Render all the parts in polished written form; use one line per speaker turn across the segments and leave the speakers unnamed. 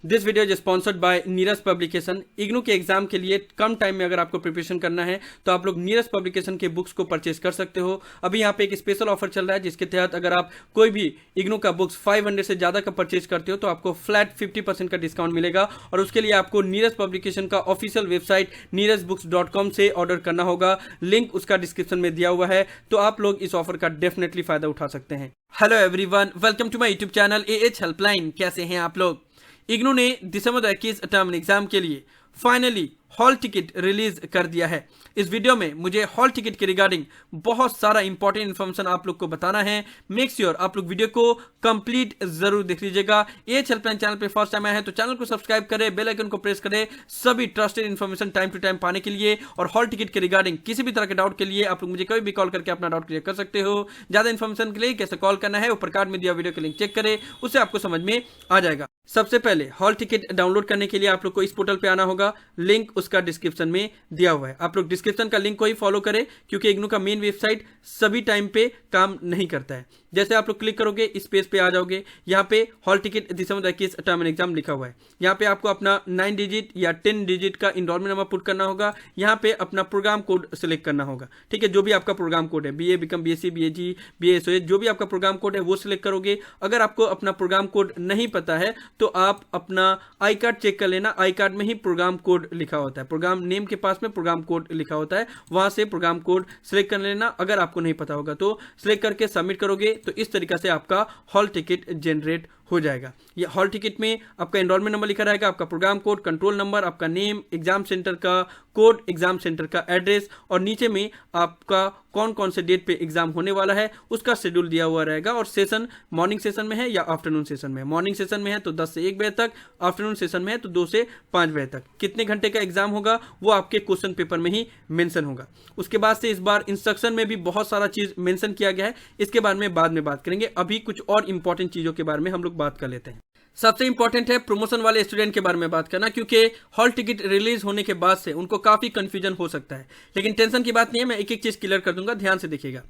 This video is sponsored by Neeraj publication. IGNOU के exam के लिए कम टाइम में अगर आपको प्रिपरेशन करना है तो आप लोग नीरज पब्लिकेशन के बुक्स को परचेज कर सकते हो। अभी यहाँ पे एक स्पेशल ऑफर चल रहा है जिसके तहत अगर आप कोई भी इग्नू का बुक्स 500 से ज़्यादा का परचेज करते हो तो आपको फ्लैट 50% का डिस्काउंट मिलेगा और उसके लिए आपको नीरज पब्लिकेशन का ऑफिशियल वेबसाइट नीरजबुक्स.com से ऑर्डर करना होगा। लिंक उसका डिस्क्रिप्शन में दिया हुआ है, तो आप लोग इस ऑफर का डेफिनेटली फायदा उठा सकते हैं। Hello everyone, welcome to my YouTube channel AH helpline. कैसे हैं आप लोग? इग्नू ने दिसंबर 2021 टर्म एग्जाम के लिए फाइनली हॉल टिकट रिलीज कर दिया है। इस वीडियो में मुझे हॉल टिकट के रिगार्डिंग बहुत सारा इंपॉर्टेंट इन्फॉर्मेशन आप लोग को बताना है। मेक श्योर आप लोग वीडियो को कंप्लीट जरूर देख लीजिएगा। AH हेल्पलाइन चैनल पे फर्स्ट टाइम आया है तो चैनल को सब्सक्राइब करें, बेल आइकन को प्रेस करें सभी trusted information time to time पाने के लिए। और हॉल टिकट के रिगार्डिंग किसी भी तरह के डाउट के लिए आप लोग मुझे कभी भी कॉल करके अपना डाउट क्लियर कर सकते हो। ज्यादा इन्फॉर्मेशन के लिए कैसे कॉल करना है ऊपर कार्ड में दिया वीडियो का लिंक चेक करें, उससे आपको समझ में आ जाएगा। सबसे पहले हॉल टिकट डाउनलोड करने के लिए आप लोग को इस पोर्टल पे आना होगा। लिंक उसका डिस्क्रिप्शन में दिया हुआ है। आप लोग डिस्क्रिप्शन का लिंक को ही फॉलो करें क्योंकि इग्नू का मेन वेबसाइट सभी टाइम पे काम नहीं करता है। जैसे आप लोग क्लिक करोगे इस पेज पे आ जाओगे। यहाँ पे hall ticket December 2021 term and exam लिखा हुआ है। यहाँ पे आपको अपना 9 डिजिट या 10 डिजिट का इनरोलमेंट नंबर पुट करना होगा। यहाँ पे अपना प्रोग्राम कोड सिलेक्ट करना होगा। ठीक है, जो भी आपका प्रोग्राम कोड है, BA BCom BSc BAG BASOA जो भी आपका प्रोग्राम कोड है वो सिलेक्ट करोगे। अगर आपको अपना प्रोग्राम कोड नहीं पता है तो आप अपना आई कार्ड चेक कर लेना। आई कार्ड में ही प्रोग्राम कोड लिखा होता है, प्रोग्राम नेम के पास में प्रोग्राम कोड लिखा होता है, वहां से प्रोग्राम कोड सिलेक्ट कर लेना। अगर आपको नहीं पता होगा तो सिलेक्ट करके सबमिट करोगे तो इस तरीके से आपका हॉल टिकट जनरेट हो जाएगा। ये हॉल टिकट में आपका एनरोलमेंट नंबर लिखा रहेगा, आपका प्रोग्राम कोड, कंट्रोल नंबर, आपका नेम, एग्जाम सेंटर का कोड, एग्जाम सेंटर का एड्रेस और नीचे में आपका कौन कौन से डेट पे एग्जाम होने वाला है उसका शेड्यूल दिया हुआ रहेगा। और सेशन मॉर्निंग सेशन में है या आफ्टरनून सेशन में है। मॉर्निंग सेशन में है तो 10 से 1 बजे तक, आफ्टरनून सेशन में है तो 2 से 5 बजे तक। कितने घंटे का एग्जाम होगा वो आपके क्वेश्चन पेपर में ही मेंशन होगा। उसके बाद से इस बार इंस्ट्रक्शन में भी बहुत सारा चीज मेंशन किया गया है, इसके बारे में बाद में बात करेंगे। अभी कुछ और इंपॉर्टेंट चीजों के बारे में हम लोग बात कर लेते हैं। सबसे इंपॉर्टेंट है प्रमोशन वाले स्टूडेंट के बारे में बात करना, क्योंकि हॉल टिकट रिलीज होने के बाद से उनको काफी कंफ्यूजन हो सकता है। लेकिन टेंशन की बात नहीं है, मैं एक एक चीज क्लियर कर दूंगा, ध्यान से देखिएगा।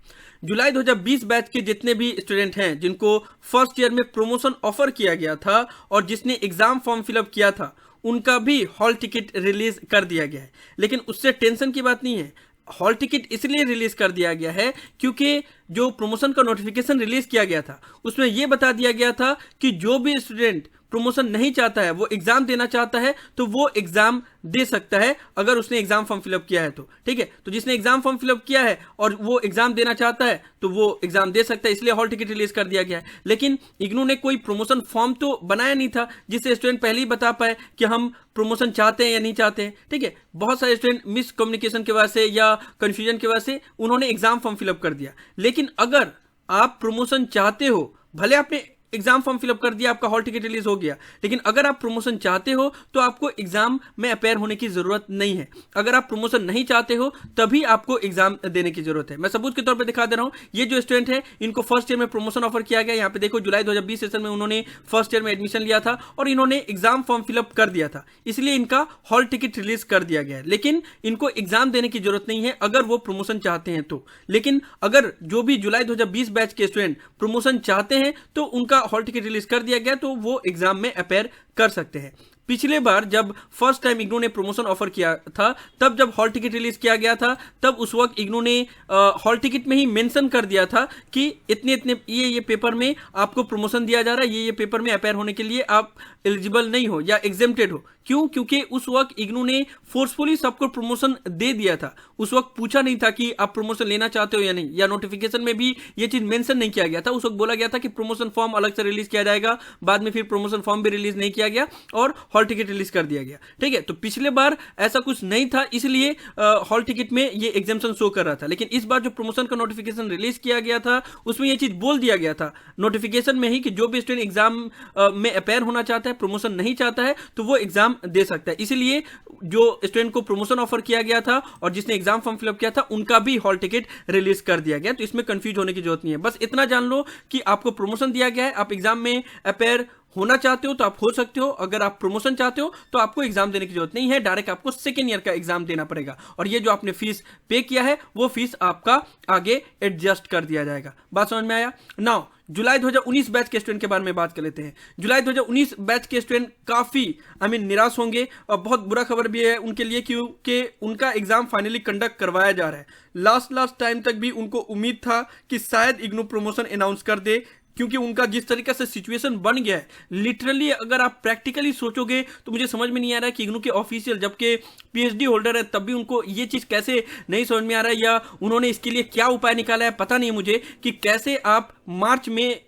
जुलाई 2020 बैच के जितने भी स्टूडेंट हैं जिनको फर्स्ट ईयर में प्रमोशन ऑफर किया गया था और जिसने एग्जाम फॉर्म फिलअप किया था उनका भी हॉल टिकट रिलीज कर दिया गया है। लेकिन उससे टेंशन की बात नहीं है। हॉल टिकट इसलिए रिलीज कर दिया गया है क्योंकि जो प्रमोशन का नोटिफिकेशन रिलीज किया गया था उसमें यह बता दिया गया था कि जो भी स्टूडेंट प्रमोशन नहीं चाहता है, वो एग्जाम देना चाहता है तो वो एग्जाम दे सकता है अगर उसने एग्जाम फॉर्म फिलअप किया है तो। ठीक है, तो जिसने एग्जाम फॉर्म फिलअप किया है और वो एग्जाम देना चाहता है तो वो एग्जाम दे सकता है, इसलिए हॉल टिकट रिलीज कर दिया गया है। लेकिन इग्नू ने कोई प्रमोशन फॉर्म तो बनाया नहीं था जिससे स्टूडेंट पहले ही बता पाए कि हम प्रमोशन चाहते हैं या नहीं चाहते हैं। ठीक है, बहुत सारे स्टूडेंट मिसकम्युनिकेशन की वजह से या कंफ्यूजन की वजह से उन्होंने एग्जाम फॉर्म फिलअप कर दिया। लेकिन अगर आप प्रमोशन चाहते हो, भले आपने एग्जाम फॉर्म फिलअप कर दिया, आपका हॉल टिकट रिलीज हो गया, लेकिन अगर आप प्रमोशन चाहते हो तो आपको एग्जाम में अपेयर होने की जरूरत नहीं है। अगर आप प्रमोशन नहीं चाहते हो तभी आपको एग्जाम देने की जरूरत है। मैं सबूत के तौर पे दिखा दे रहा हूं। ये जो स्टूडेंट है इनको फर्स्ट ईयर में प्रमोशन ऑफर किया गया। यहाँ पे देखो जुलाई 2020 सेशन में उन्होंने फर्स्ट ईयर में एडमिशन लिया था और इन्होंने एग्जाम फॉर्म फिलअप कर दिया था, इसलिए इनका हॉल टिकट रिलीज कर दिया गया है। लेकिन इनको एग्जाम देने की जरूरत नहीं है अगर वो प्रमोशन चाहते हैं तो। लेकिन अगर जो भी जुलाई 2020 बैच के स्टूडेंट प्रमोशन चाहते हैं तो उनका हॉल टिकट रिलीज कर दिया गया तो वो एग्जाम में अपेयर कर सकते हैं। पिछले बार जब फर्स्ट टाइम इग्नू ने प्रमोशन ऑफर किया था, तब जब हॉल टिकट रिलीज किया गया था तब उस वक्त इग्नू ने हॉल टिकट में ही मेंशन कर दिया था कि इतने इतने ये पेपर में आपको प्रमोशन दिया जा रहा है, ये पेपर में अपेयर होने के लिए आप एलिजिबल नहीं हो या एग्जेम्प्टेड हो। क्यों? क्योंकि उस वक्त इग्नू ने फोर्सफुली सबको प्रमोशन दे दिया था। उस वक्त पूछा नहीं था कि आप प्रमोशन लेना चाहते हो या नहीं, या नोटिफिकेशन में भी ये चीज मेंशन नहीं किया गया था। उस वक्त बोला गया था कि प्रमोशन फॉर्म अलग से रिलीज किया जाएगा। बाद में फिर प्रमोशन फॉर्म भी रिलीज नहीं किया गया और हॉल टिकट रिलीज कर दिया गया। ठीक है, तो पिछले बार ऐसा कुछ नहीं था, इसलिए हॉल टिकट में ये एग्जाम्पशन शो कर रहा था। लेकिन इस बार जो प्रमोशन का नोटिफिकेशन रिलीज किया गया था उसमें ये चीज बोल दिया गया था नोटिफिकेशन में ही कि जो भी स्टूडेंट एग्जाम में अपेयर होना चाहता है, प्रमोशन नहीं चाहता है तो वो एग्जाम दे सकता है। इसलिए जो स्टूडेंट को प्रमोशन ऑफर किया गया था और जिसने एग्जाम फॉर्म फिलअप किया था उनका भी हॉल टिकट रिलीज कर दिया गया। तो इसमें कंफ्यूज होने की जरूरत नहीं है। बस इतना जान लो कि आपको प्रमोशन दिया गया है, आप एग्जाम में अपेयर होना चाहते हो तो आप हो सकते हो, अगर आप प्रमोशन चाहते हो तो आपको एग्जाम देने की जरूरत नहीं है, डायरेक्ट आपको सेकेंड ईयर का एग्जाम देना पड़ेगा और ये जो आपने फीस पे किया है वो फीस आपका आगे एडजस्ट कर दिया जाएगा। बात समझ में आया? नाउ जुलाई 2019 बैच के स्टूडेंट के बारे में बात कर लेते हैं। जुलाई 2019 बैच के स्टूडेंट काफी निराश होंगे और बहुत बुरा खबर भी है उनके लिए, क्योंकि उनका एग्जाम फाइनली कंडक्ट करवाया जा रहा है। लास्ट टाइम तक भी उनको उम्मीद था कि शायद इग्नू प्रमोशन अनाउंस कर दे, क्योंकि उनका जिस तरीके से सिचुएशन बन गया है, लिटरली अगर आप प्रैक्टिकली सोचोगे तो मुझे समझ में नहीं आ रहा है कि इग्नू के ऑफिशियल, जबकि पीएचडी होल्डर है तब भी उनको ये चीज़ कैसे नहीं समझ में आ रहा है, या उन्होंने इसके लिए क्या उपाय निकाला है पता नहीं मुझे, कि कैसे आप मार्च में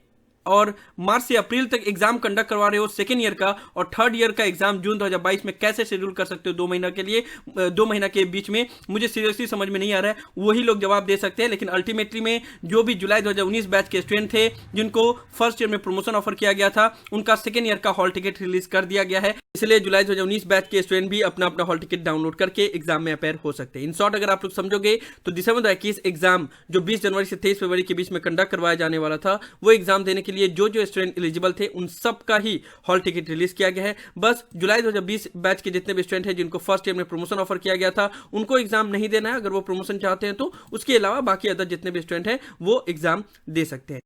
और मार्च से अप्रैल तक एग्जाम कंडक्ट करवा रहे हो सेकेंड ईयर का, और थर्ड ईयर का एग्जाम जून 2022 में कैसे शेड्यूल कर सकते हो 2 महीना के लिए, 2 महीना के बीच में, मुझे सीरियसली समझ में नहीं आ रहा है। वही लोग जवाब दे सकते हैं, लेकिन अल्टीमेटली में जो भी जुलाई 2019 बैच के स्टूडेंट थे जिनको फर्स्ट ईयर में प्रमोशन ऑफर किया गया था, उनका सेकेंड ईयर का हॉल टिकट रिलीज कर दिया गया है। इसलिए जुलाई 2019 बैच के स्टूडेंट भी अपना अपना हॉल टिकट डाउनलोड करके एग्जाम में अपेयर हो सकते हैं। इन शॉर्ट अगर आप लोग समझोगे तो दिसंबर 2021 एग्जाम जो 20 जनवरी से 23 फरवरी के बीच में कंडक्ट करवाया जाने वाला था, वो एग्जाम देने के लिए जो स्टूडेंट एलिजिबल थे उन सब का ही हॉल टिकट रिलीज किया गया है। बस जुलाई 2020 बैच के जितने भी स्टूडेंट हैं जिनको फर्स्ट ईयर में प्रमोशन ऑफर किया गया था, उनको एग्जाम नहीं देना है अगर वो प्रमोशन चाहते हैं तो। उसके अलावा बाकी अदर जितने भी स्टूडेंट हैं वो एग्जाम दे सकते हैं।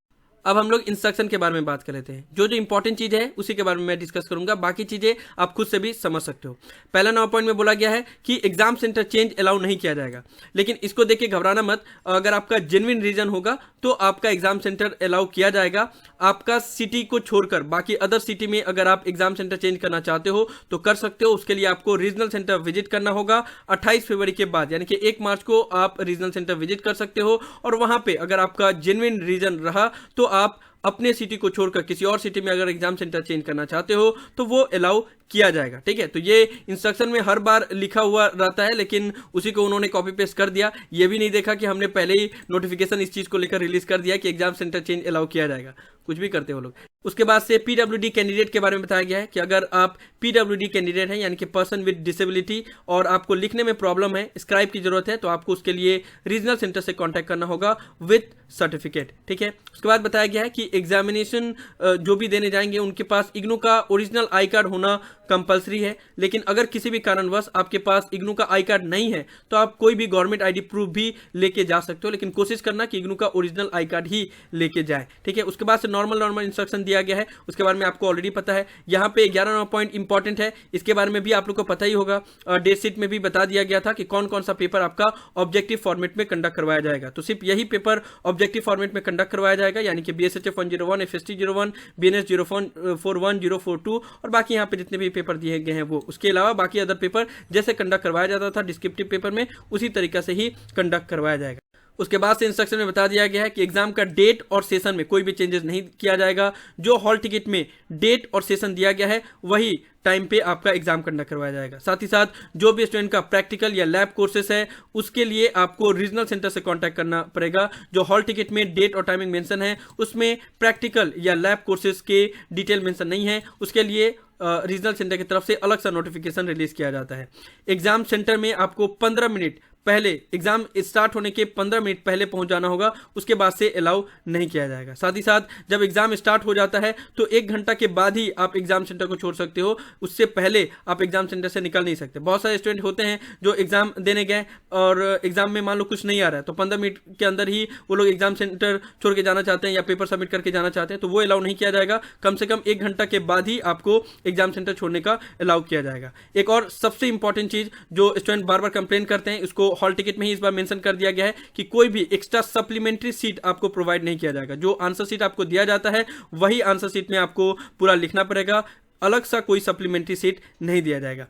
अब हम लोग इंस्ट्रक्शन के बारे में बात कर लेते हैं। जो इंपॉर्टेंट चीज़ है उसी के बारे में मैं डिस्कस करूंगा, बाकी चीज़ें आप खुद से भी समझ सकते हो। पहला 9 पॉइंट में बोला गया है कि एग्जाम सेंटर चेंज अलाउ नहीं किया जाएगा, लेकिन इसको देख के घबराना मत। अगर आपका जेन्युइन रीजन होगा तो आपका एग्जाम सेंटर अलाउ किया जाएगा। आपका सिटी को छोड़कर बाकी अदर सिटी में अगर आप एग्जाम सेंटर चेंज करना चाहते हो तो कर सकते हो। उसके लिए आपको रीजनल सेंटर विजिट करना होगा 28 फरवरी के बाद, यानी कि 1 मार्च को आप रीजनल सेंटर विजिट कर सकते हो। और वहां पे अगर आपका जेन्युइन रीजन रहा तो आप अपने सिटी को छोड़कर किसी और सिटी में अगर एग्जाम सेंटर चेंज करना चाहते हो तो वो अलाउ किया जाएगा। ठीक है, तो ये इंस्ट्रक्शन में हर बार लिखा हुआ रहता है, लेकिन उसी को उन्होंने कॉपी पेस्ट कर दिया। ये भी नहीं देखा कि हमने पहले ही नोटिफिकेशन इस चीज को लेकर रिलीज कर दिया कि एग्जाम सेंटर चेंज अलाउ किया जाएगा। कुछ भी करते हो लोग। उसके बाद से पीडब्ल्यूडी कैंडिडेट के बारे में बताया गया है कि अगर आप पीडब्ल्यूडी कैंडिडेट हैं, यानी कि पर्सन विद डिसेबिलिटी, और आपको लिखने में प्रॉब्लम है, स्क्राइब की जरूरत है, तो आपको उसके लिए रीजनल सेंटर से कांटेक्ट करना होगा विद सर्टिफिकेट। ठीक है, उसके बाद बताया गया है कि एग्जामिनेशन जो भी देने जाएंगे उनके पास इग्नू का ओरिजिनल आई कार्ड होना कंपलसरी है, लेकिन अगर किसी भी कारणवश आपके पास इग्नू का आई कार्ड नहीं है तो आप कोई भी गवर्नमेंट आईडी प्रूफ भी लेके जा सकते हो, लेकिन कोशिश करना कि इग्नू का ओरिजिनल आई कार्ड ही लेके जाए। ठीक है, उसके बाद से नॉर्मल इंस्ट्रक्शन दिया गया है, उसके बारे में आपको ऑलरेडी पता है। यहाँ पे 11 पॉइंट इंपॉर्टेंट है, इसके बारे में भी आप लोग को पता ही होगा। डेट शीट में भी बता दिया गया था कि कौन कौन सा पेपर आपका ऑब्जेक्टिव फॉर्मेट में कंडक्ट करवाया जाएगा। तो सिर्फ यही पेपर ऑब्जेक्टिव फॉर्मेट में कंडक्ट करवाया जाएगा, यानी कि BSHF 101, FST 01, BNS 041, 042 और बाकी यहाँ पे जितने भी पेपर दिए गए हैं वो। उसके अलावा बाकी अदर पेपर जैसे कंडक्ट करवाया जाता था डिस्क्रिप्टिव पेपर में, उसी तरीका से ही कंडक्ट करवाया जाएगा। उसके बाद से इंस्ट्रक्शन में बता दिया गया है कि एग्जाम का डेट और सेशन में कोई भी चेंजेस नहीं किया जाएगा। जो हॉल टिकट में डेट और सेशन दिया गया है वही टाइम पे आपका एग्जाम कंडक्ट करवाया जाएगा। साथ ही साथ जो भी स्टूडेंट का प्रैक्टिकल या लैब कोर्सेस है उसके लिए आपको रीजनल सेंटर से कांटेक्ट करना पड़ेगा। जो हॉल टिकट में डेट और टाइमिंग मेंशन है उसमें प्रैक्टिकल या लैब कोर्सेज के डिटेल मेंशन नहीं है, उसके लिए रीजनल सेंटर की तरफ से अलग सा नोटिफिकेशन रिलीज किया जाता है। एग्जाम सेंटर में आपको 15 मिनट पहले, एग्जाम स्टार्ट होने के 15 मिनट पहले पहुंच जाना होगा, उसके बाद से अलाउ नहीं किया जाएगा। साथ ही साथ जब एग्जाम स्टार्ट हो जाता है तो 1 घंटा के बाद ही आप एग्जाम सेंटर को छोड़ सकते हो, उससे पहले आप एग्जाम सेंटर से निकल नहीं सकते। बहुत सारे स्टूडेंट होते हैं जो एग्जाम देने गए और एग्जाम में मान लो कुछ नहीं आ रहा है तो 15 मिनट के अंदर ही वो लोग एग्जाम सेंटर छोड़ के जाना चाहते हैं या पेपर सबमिट करके जाना चाहते हैं, तो वो अलाउ नहीं किया जाएगा। कम से कम 1 घंटा के बाद ही आपको एग्जाम सेंटर छोड़ने का अलाउ किया जाएगा। एक और सबसे इंपॉर्टेंट चीज जो स्टूडेंट बार बार कंप्लेन करते हैं, इसको हॉल टिकट में ही इस बार मेंशन कर दिया गया है कि कोई भी एक्स्ट्रा सप्लीमेंट्री सीट आपको प्रोवाइड नहीं किया जाएगा। जो आंसर सीट आपको दिया जाता है वही आंसर सीट में आपको पूरा लिखना पड़ेगा, अलग सा कोई सप्लीमेंट्री सीट नहीं दिया जाएगा।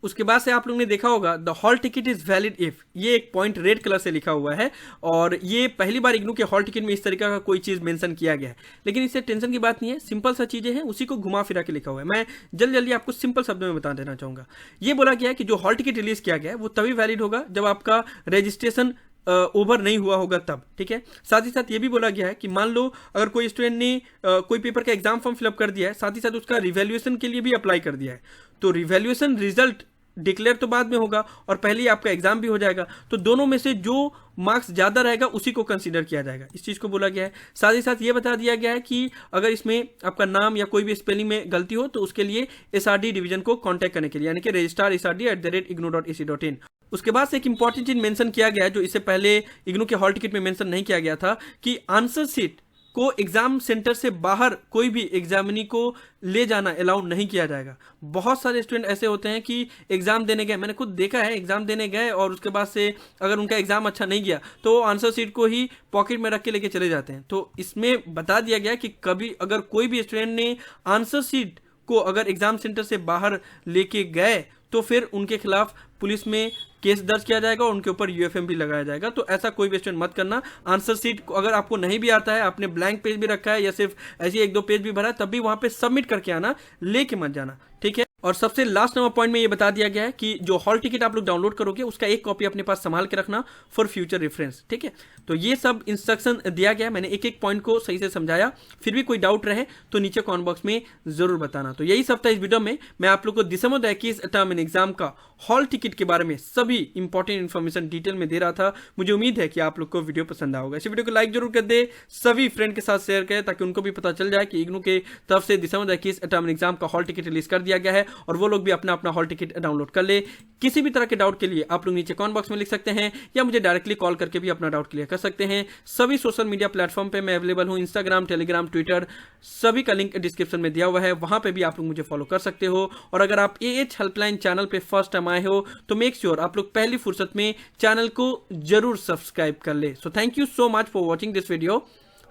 उसके बाद से आप लोगों ने देखा होगा the hall ticket is valid if, ये एक पॉइंट रेड कलर से लिखा हुआ है और ये पहली बार इग्नू के हॉल टिकट में इस तरीका का कोई चीज मेंशन किया गया है। लेकिन इससे टेंशन की बात नहीं है, सिंपल सा चीजें हैं, उसी को घुमा फिरा के लिखा हुआ है। मैं जल्दी आपको सिंपल शब्दों में बता देना चाहूंगा। ये बोला गया है कि जो हॉल टिकट रिलीज किया गया है वो तभी वैलिड होगा जब आपका रजिस्ट्रेशन ओवर नहीं हुआ होगा तब। ठीक है, साथ ही साथ ये भी बोला गया है कि मान लो अगर कोई स्टूडेंट ने कोई पेपर का एग्जाम फॉर्म फिलअप कर दिया है, साथ ही साथ उसका रिवैल्यूएशन के लिए भी अप्लाई कर दिया है, तो रिवैल्यूएशन रिजल्ट डिक्लेयर तो बाद में होगा और पहले ही आपका एग्जाम भी हो जाएगा, तो दोनों में से जो मार्क्स ज़्यादा रहेगा उसी को कंसीडर किया जाएगा, इस चीज़ को बोला गया है। साथ ही साथ ये बता दिया गया है कि अगर इसमें आपका नाम या कोई भी स्पेलिंग में गलती हो तो उसके लिए SRD डिवीजन को कांटेक्ट करने के लिए, यानी कि registrar@ignou.ac.in। उसके बाद से एक इंपॉर्टेंट चीज मेंशन किया गया है जो इससे पहले इग्नू के हॉल टिकट में मेंशन नहीं किया गया था, कि आंसर सीट को एग्जाम सेंटर से बाहर कोई भी एग्जामिनी को ले जाना अलाउ नहीं किया जाएगा। बहुत सारे स्टूडेंट ऐसे होते हैं कि एग्जाम देने गए, मैंने खुद देखा है, एग्जाम देने गए और उसके बाद से अगर उनका एग्जाम अच्छा नहीं गया तो वो आंसर सीट को ही पॉकेट में रख के लेके चले जाते हैं। तो इसमें बता दिया गया कि कभी अगर कोई भी स्टूडेंट ने आंसर सीट को अगर एग्जाम सेंटर से बाहर लेके गए तो फिर उनके खिलाफ पुलिस में केस दर्ज किया जाएगा और उनके ऊपर UFM भी लगाया जाएगा। तो ऐसा कोई भी स्टूडेंट मत करना। आंसर सीट को अगर आपको नहीं भी आता है, आपने ब्लैंक पेज भी रखा है या सिर्फ ऐसे 1-2 पेज भी भरा है, तब भी वहां पे सबमिट करके आना, लेके मत जाना, ठीक है। और सबसे लास्ट नंबर पॉइंट में ये बता दिया गया है कि जो हॉल टिकट आप लोग डाउनलोड करोगे उसका एक कॉपी अपने पास संभाल के रखना फॉर फ्यूचर रेफरेंस, ठीक है। तो ये सब इंस्ट्रक्शन दिया गया है, मैंने एक एक पॉइंट को सही से समझाया। फिर भी कोई डाउट रहे तो नीचे कमेंट बॉक्स में जरूर बताना। तो यही सब था इस वीडियो में। मैं आप लोग को दिसंबर 21 टर्म इन एग्जाम का हॉल टिकट के बारे में सभी इंपॉर्टेंट इन्फॉर्मेशन डिटेल में दे रहा था। मुझे उम्मीद है कि आप लोग को वीडियो पसंद आएगा। इस वीडियो को लाइक जरूर कर दे, सभी फ्रेंड के साथ शेयर करें ताकि उनको भी पता चल जाए कि इग्नू के तरफ से दिसंबर 21 टर्म इन एग्जाम का हॉल टिकट रिलीज कर दिया गया है और वो लोग भी अपना हॉल टिकट डाउनलोड कर ले। किसी भी तरह के डाउट के लिए आप लोग नीचे कमेंट बॉक्स में लिख सकते हैं या मुझे डायरेक्टली कॉल करके भी अपना डाउट क्लियर कर सकते हैं। सभी सोशल मीडिया प्लेटफॉर्म पे मैं अवेलेबल हूं, इंस्टाग्राम, टेलीग्राम, ट्विटर, सभी का लिंक डिस्क्रिप्शन में दिया हुआ है, वहां पे भी आप लोग मुझे फॉलो कर सकते हो। और अगर आप AH हेल्पलाइन चैनल पे फर्स्ट टाइम आए हो तो मेक श्योर आप लोग पहली फुर्सत में चैनल को जरूर सब्सक्राइब कर ले। So thank you so much for watching this video.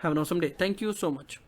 Have an awesome day. Thank you so much.